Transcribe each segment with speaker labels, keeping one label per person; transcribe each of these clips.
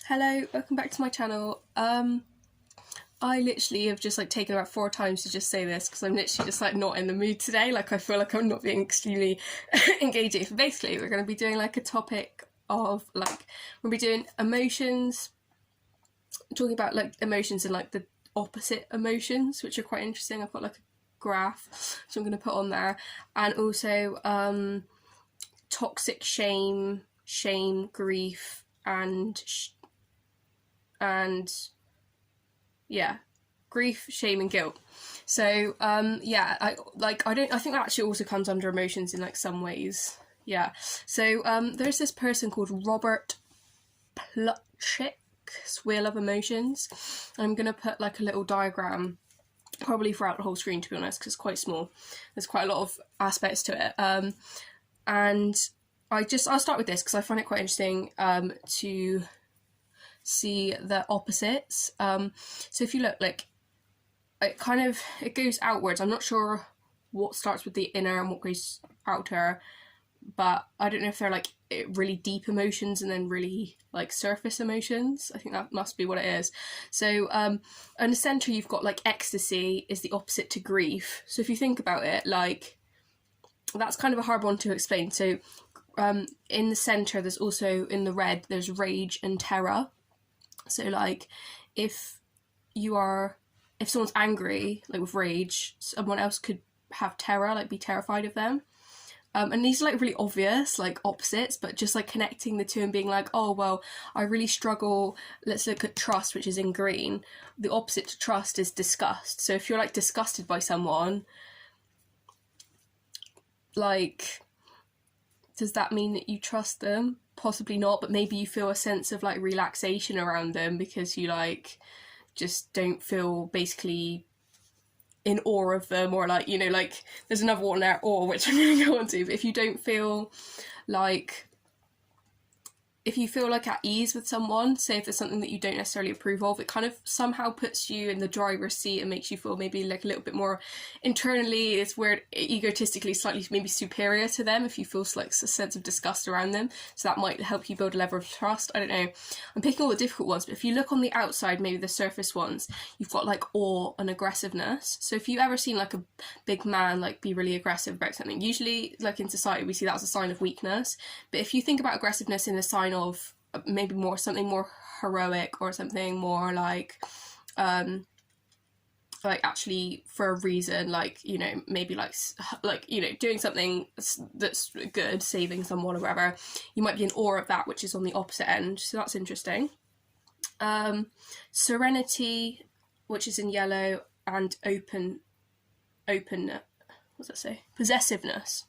Speaker 1: Hello, welcome back to my channel. I literally have just taken about 4 times to just say this because I'm literally just not in the mood today. I feel like I'm not being extremely engaging. So basically we're going to be doing a topic of we'll be doing emotions, talking about emotions and the opposite emotions, which are quite interesting. I've got a graph so I'm going to put on there, and also toxic shame, grief, and yeah, grief, shame, and guilt. So yeah, I think that actually also comes under emotions in some ways. Yeah. So there's this person called Robert Plutchik's Wheel of Emotions. I'm gonna put a little diagram probably throughout the whole screen, to be honest, because it's quite small. There's quite a lot of aspects to it. And I'll start with this because I find it quite interesting to see the opposites. So if you look, it goes outwards. I'm not sure what starts with the inner and what goes outer, but I don't know if they're really deep emotions and then really surface emotions. I think that must be what it is. So in the center you've got ecstasy is the opposite to grief. So if you think about it, that's kind of a hard one to explain. So in the center there's also, in the red, there's rage and terror. So if someone's angry with rage, someone else could have terror, be terrified of them. And these are really obvious opposites, but just connecting the two and being oh well, I really struggle. Let's look at trust, which is in green. The opposite to trust is disgust. So if you're disgusted by someone, does that mean that you trust them? Possibly not, but maybe you feel a sense of relaxation around them because you just don't feel basically in awe of them, or there's another one there, awe, which I'm going to go on to. But if you don't feel if you feel at ease with someone, say if there's something that you don't necessarily approve of, it kind of somehow puts you in the driver's seat and makes you feel maybe a little bit more internally, it's weird, egotistically slightly maybe superior to them if you feel a sense of disgust around them. So that might help you build a level of trust. I don't know, I'm picking all the difficult ones, but if you look on the outside, maybe the surface ones, you've got awe and aggressiveness. So if you ever seen a big man be really aggressive about something, usually in society we see that as a sign of weakness. But if you think about aggressiveness in a sign of maybe something more heroic, or something more actually for a reason, maybe doing something that's good, saving someone or whatever, you might be in awe of that, which is on the opposite end. So that's interesting. Serenity, which is in yellow, and open, what's that say? Possessiveness.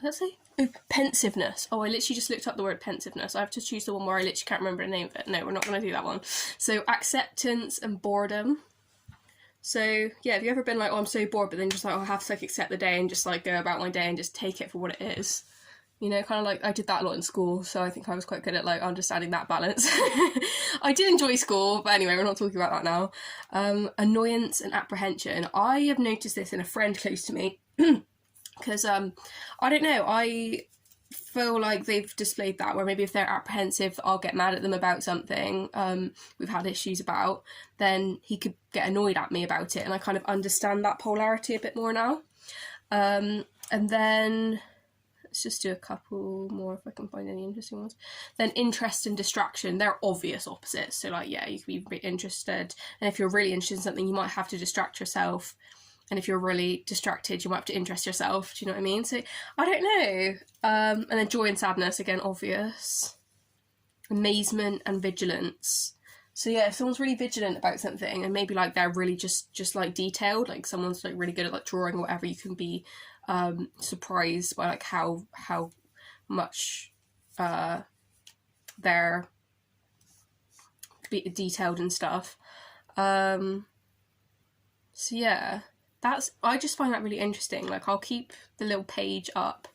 Speaker 1: Does that say? Oh, pensiveness. Oh, I literally just looked up the word pensiveness. I have to choose the one where I literally can't remember the name of it. No, we're not going to do that one. So acceptance and boredom. So yeah, have you ever been oh, I'm so bored, but then just I have to accept the day and just go about my day and just take it for what it is? You know, kind of I did that a lot in school, so I think I was quite good at understanding that balance. I did enjoy school, but anyway, we're not talking about that now. Annoyance and apprehension. I have noticed this in a friend close to me. Because I don't know, I feel they've displayed that, where maybe if they're apprehensive I'll get mad at them about something we've had issues about, then he could get annoyed at me about it, and I kind of understand that polarity a bit more now. And then let's just do a couple more if I can find any interesting ones. Then interest and distraction, they're obvious opposites. So yeah, you can be interested, and if you're really interested in something you might have to distract yourself. And if you're really distracted, you might have to interest yourself. Do you know what I mean? So, I don't know. And then joy and sadness, again, obvious. Amazement and vigilance. So yeah, if someone's really vigilant about something, and maybe they're really just detailed, someone's really good at drawing or whatever, you can be surprised by how much they're detailed and stuff. So yeah. I just find that really interesting. I'll keep the little page up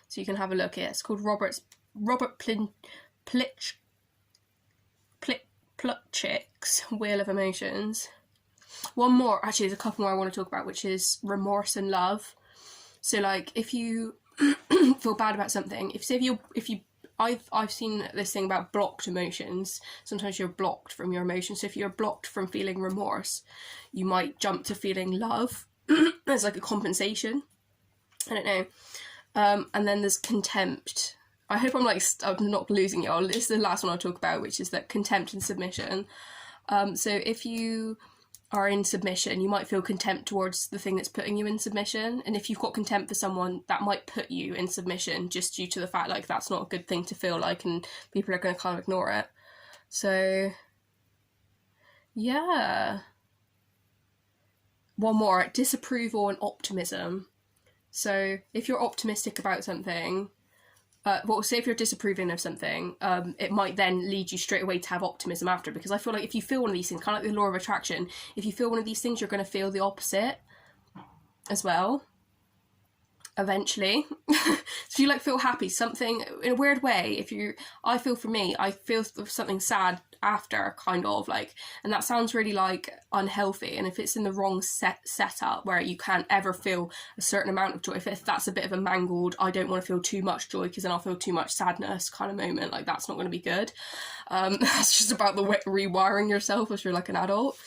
Speaker 1: so you can have a look at it. It's called Robert Plutchik's Wheel of Emotions. One more, actually there's a couple more I want to talk about, which is remorse and love. So if you feel bad about something, if you I've seen this thing about blocked emotions. Sometimes you're blocked from your emotions. So if you're blocked from feeling remorse, you might jump to feeling love as like a compensation. I don't know. And then there's contempt. I hope I'm not losing y'all. This is the last one I'll talk about, which is that contempt and submission. So if you are in submission, you might feel contempt towards the thing that's putting you in submission. And if you've got contempt for someone, that might put you in submission just due to the fact like that's not a good thing to feel like, and people are going to kind of ignore it. So yeah. One more, disapproval and optimism. So if you're optimistic about something, say if you're disapproving of something, it might then lead you straight away to have optimism after, because I feel like if you feel one of these things, kind of like the law of attraction, if you feel one of these things, you're going to feel the opposite as well, eventually. So you like feel happy, something in a weird way. I feel something sad after, kind of like, and that sounds really like unhealthy. And if it's in the wrong setup where you can't ever feel a certain amount of joy, if that's a bit of a mangled, I don't want to feel too much joy because then I'll feel too much sadness kind of moment, like that's not going to be good. That's just about the rewiring yourself as you're like an adult.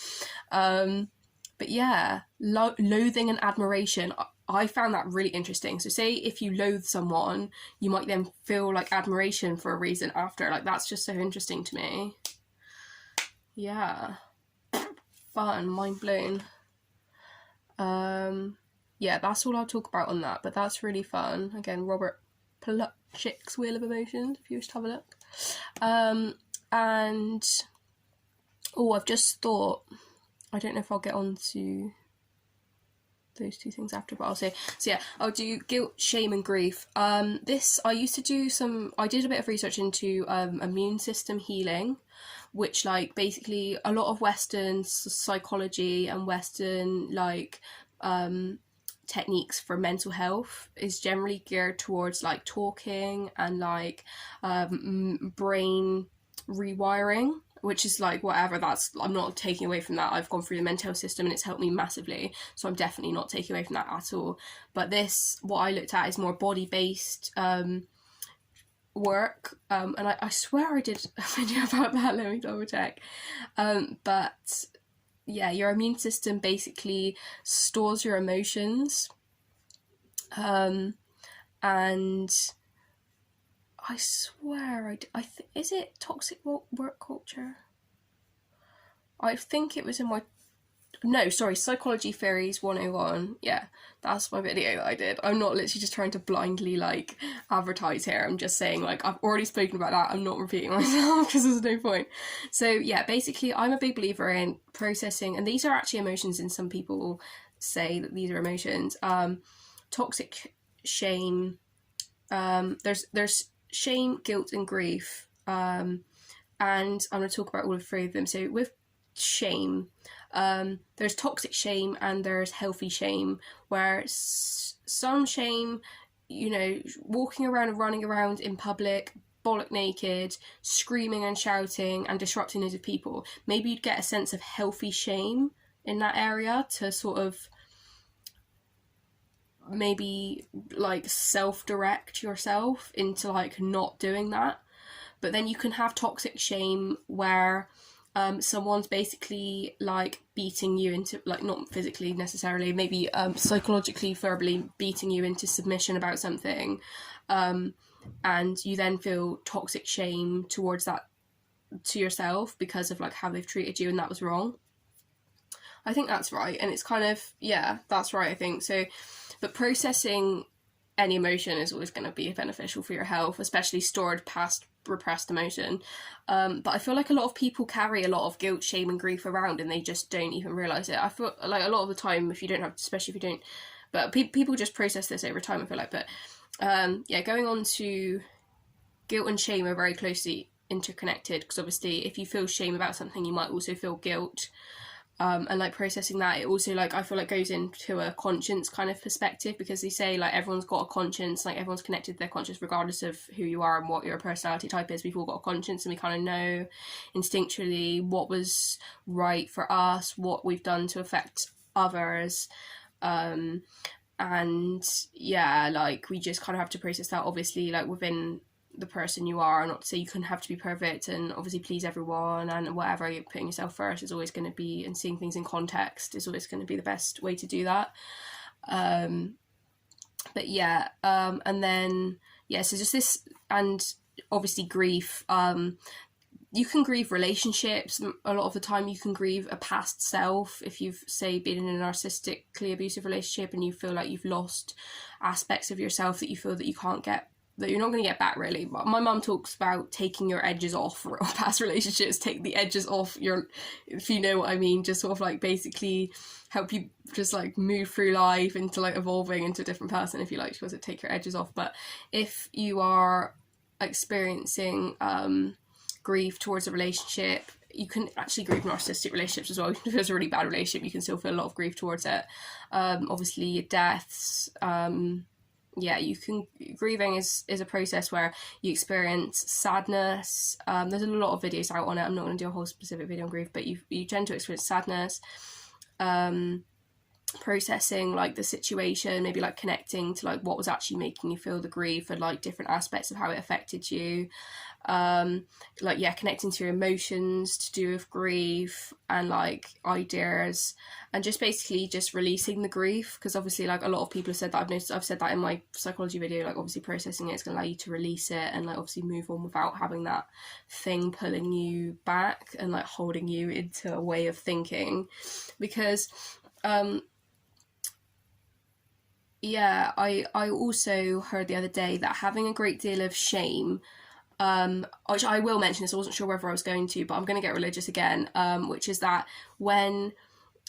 Speaker 1: But yeah, loathing and admiration. I found that really interesting. So say if you loathe someone, you might then feel like admiration for a reason after. Like that's just so interesting to me. Yeah. Fun, mind blown. Yeah, that's all I'll talk about on that, but that's really fun. Again, Robert Plutchik's Wheel of Emotions, if you wish to have a look. And I've just thought, I don't know if I'll get on to those two things after, but I'll say, so yeah, I'll do guilt, shame and grief. I did a bit of research into immune system healing, which like basically a lot of Western psychology and Western like techniques for mental health is generally geared towards like talking and like brain rewiring, which is like whatever, I'm not taking away from that. I've gone through the mental health system and it's helped me massively, so I'm definitely not taking away from that at all. But what I looked at is more body-based work, and I swear I did a video about that, let me double check. But yeah, your immune system basically stores your emotions, and I swear is it toxic work culture? I think it was in Psychology Theories 101. Yeah, that's my video that I did. I'm not literally just trying to blindly like advertise here. I'm just saying like I've already spoken about that. I'm not repeating myself because there's no point. So yeah, basically I'm a big believer in processing, and these are actually emotions, and some people say that these are emotions. Toxic shame. There's shame, guilt and grief. And I'm going to talk about all three of them. So with shame, there's toxic shame and there's healthy shame, where some shame, walking around and running around in public bollock naked, screaming and shouting and disrupting other people, maybe you'd get a sense of healthy shame in that area to sort of maybe like self-direct yourself into like not doing that. But then you can have toxic shame where someone's basically like beating you into, like not physically necessarily, maybe psychologically, verbally beating you into submission about something, and you then feel toxic shame towards that to yourself because of like how they've treated you, and that was wrong. I think that's right, and it's kind of, yeah, that's right, I think so. But processing any emotion is always going to be beneficial for your health, especially stored past repressed emotion. But I feel like a lot of people carry a lot of guilt, shame and grief around and they just don't even realise it. I feel like a lot of the time, but people just process this over time, I feel like. But yeah, going on to guilt and shame are very closely interconnected, because obviously if you feel shame about something, you might also feel guilt. And like processing that, it also like I feel like goes into a conscience kind of perspective, because they say like everyone's got a conscience, like everyone's connected to their conscience regardless of who you are and what your personality type is. We've all got a conscience and we kind of know instinctually what was right for us, what we've done to affect others, and yeah, like we just kind of have to process that. Obviously, like within the person you are. Not to say you couldn't have to be perfect and obviously please everyone and whatever, you're putting yourself first is always going to be, and seeing things in context is always going to be the best way to do that. But yeah, and then, yeah, so just this, and obviously grief. You can grieve relationships. A lot of the time you can grieve a past self. If you've, say, been in a narcissistically abusive relationship and you feel like you've lost aspects of yourself that you feel that you can't get, that you're not going to get back, really. My mum talks about taking your edges off for past relationships, take the edges off your, if you know what I mean, just sort of like basically help you just like move through life into like evolving into a different person, if you like, because it take your edges off. But if you are experiencing grief towards a relationship, you can actually grieve narcissistic relationships as well. If it's a really bad relationship, you can still feel a lot of grief towards it. Obviously deaths, yeah, you can, grieving is a process where you experience sadness. There's a lot of videos out on it. I'm not going to do a whole specific video on grief, but you tend to experience sadness, processing like the situation, maybe like connecting to like what was actually making you feel the grief and like different aspects of how it affected you. Like, yeah, connecting to your emotions to do with grief and like ideas, and just basically just releasing the grief, because obviously like a lot of people have said that, I've said that in my psychology video, like obviously processing it's going to allow you to release it and like obviously move on without having that thing pulling you back and like holding you into a way of thinking. Because yeah, I also heard the other day that having a great deal of shame, which I will mention this, I wasn't sure whether I was going to, but I'm going to get religious again, which is that when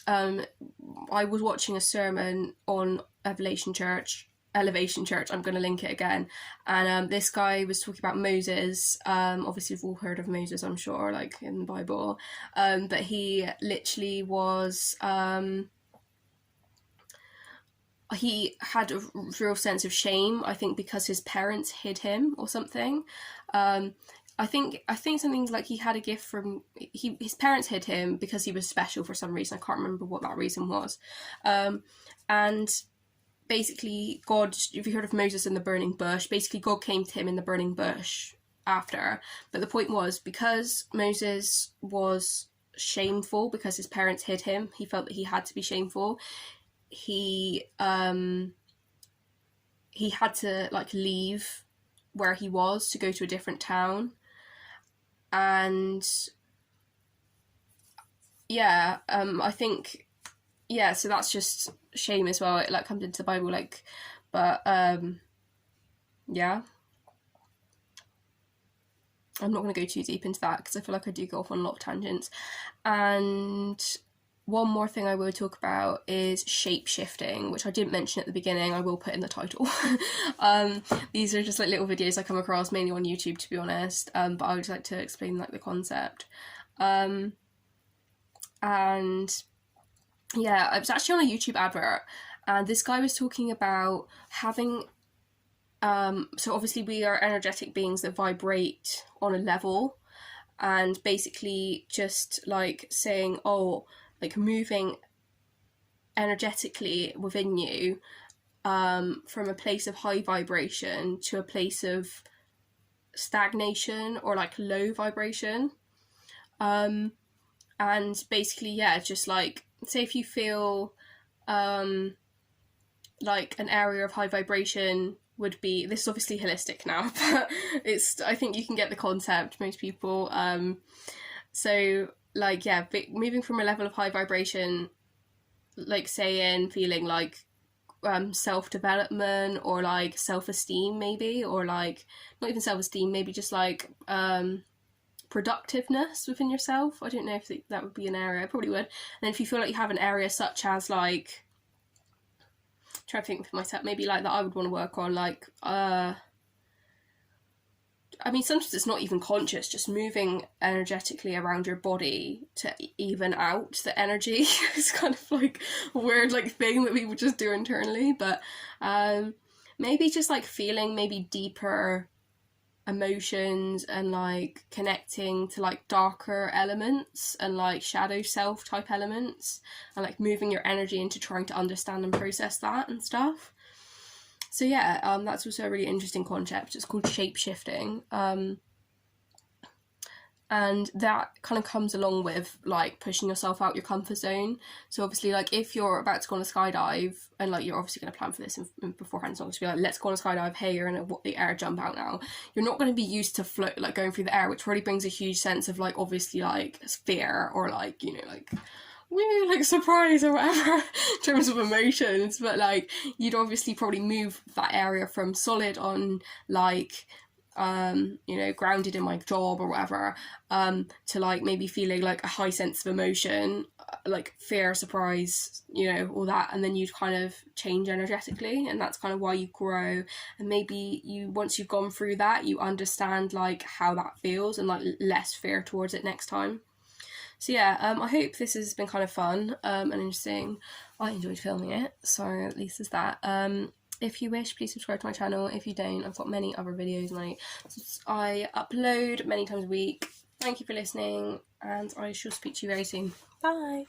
Speaker 1: I was watching a sermon on Elevation Church, I'm going to link it again, and this guy was talking about Moses. Obviously we've all heard of Moses, I'm sure, like in the Bible, but he literally was he had a real sense of shame, I think, because his parents hid him or something. I think something like he had a gift from, his parents hid him because he was special for some reason. I can't remember what that reason was. And basically God, if you heard of Moses in the burning bush, basically God came to him in the burning bush after. But the point was, because Moses was shameful because his parents hid him, he felt that he had to be shameful. He had to like leave where he was to go to a different town, and yeah, I think, yeah, so that's just shame as well. It like comes into the Bible, like, but yeah, I'm not going to go too deep into that because I feel like I do go off on a lot of tangents. And one more thing I will talk about is shape-shifting, which I didn't mention at the beginning. I will put in the title. These are just like little videos I come across, mainly on YouTube, to be honest, but I would like to explain like the concept. And yeah, I was actually on a YouTube advert, and this guy was talking about having, so obviously we are energetic beings that vibrate on a level, and basically just like saying, oh, like moving energetically within you, from a place of high vibration to a place of stagnation or like low vibration. And basically, yeah, just like, say if you feel like an area of high vibration would be, this is obviously holistic now, but it's, I think you can get the concept, most people. So like, yeah, moving from a level of high vibration, like saying feeling like self-development or like self-esteem maybe, or like not even self-esteem, maybe just like productiveness within yourself. I don't know if that would be an area, I probably would. And then if you feel like you have an area such as like, try to think for myself, maybe like that I would want to work on, like I mean, sometimes it's not even conscious, just moving energetically around your body to even out the energy. It's kind of like a weird like thing that people just do internally, but maybe just like feeling maybe deeper emotions and like connecting to like darker elements and like shadow self type elements, and like moving your energy into trying to understand and process that and stuff. So yeah, that's also a really interesting concept. It's called shape-shifting. And that kind of comes along with like pushing yourself out your comfort zone. So obviously, like if you're about to go on a skydive, and like you're obviously going to plan for this beforehand, it's not going to be like, let's go on a skydive, hey, you're in the air, jump out now. You're not going to be used to float, like going through the air, which really brings a huge sense of like obviously like fear, or like, you know, like like surprise or whatever in terms of emotions. But like you'd obviously probably move that area from solid on like you know, grounded in my job or whatever, to like maybe feeling like a high sense of emotion, like fear, surprise, you know, all that, and then you'd kind of change energetically, and that's kind of why you grow. And maybe you, once you've gone through that, you understand like how that feels, and like less fear towards it next time. So yeah, I hope this has been kind of fun and interesting. I enjoyed filming it, so at least there's that. If you wish, please subscribe to my channel. If you don't, I've got many other videos and I upload many times a week. Thank you for listening, and I shall speak to you very soon. Bye!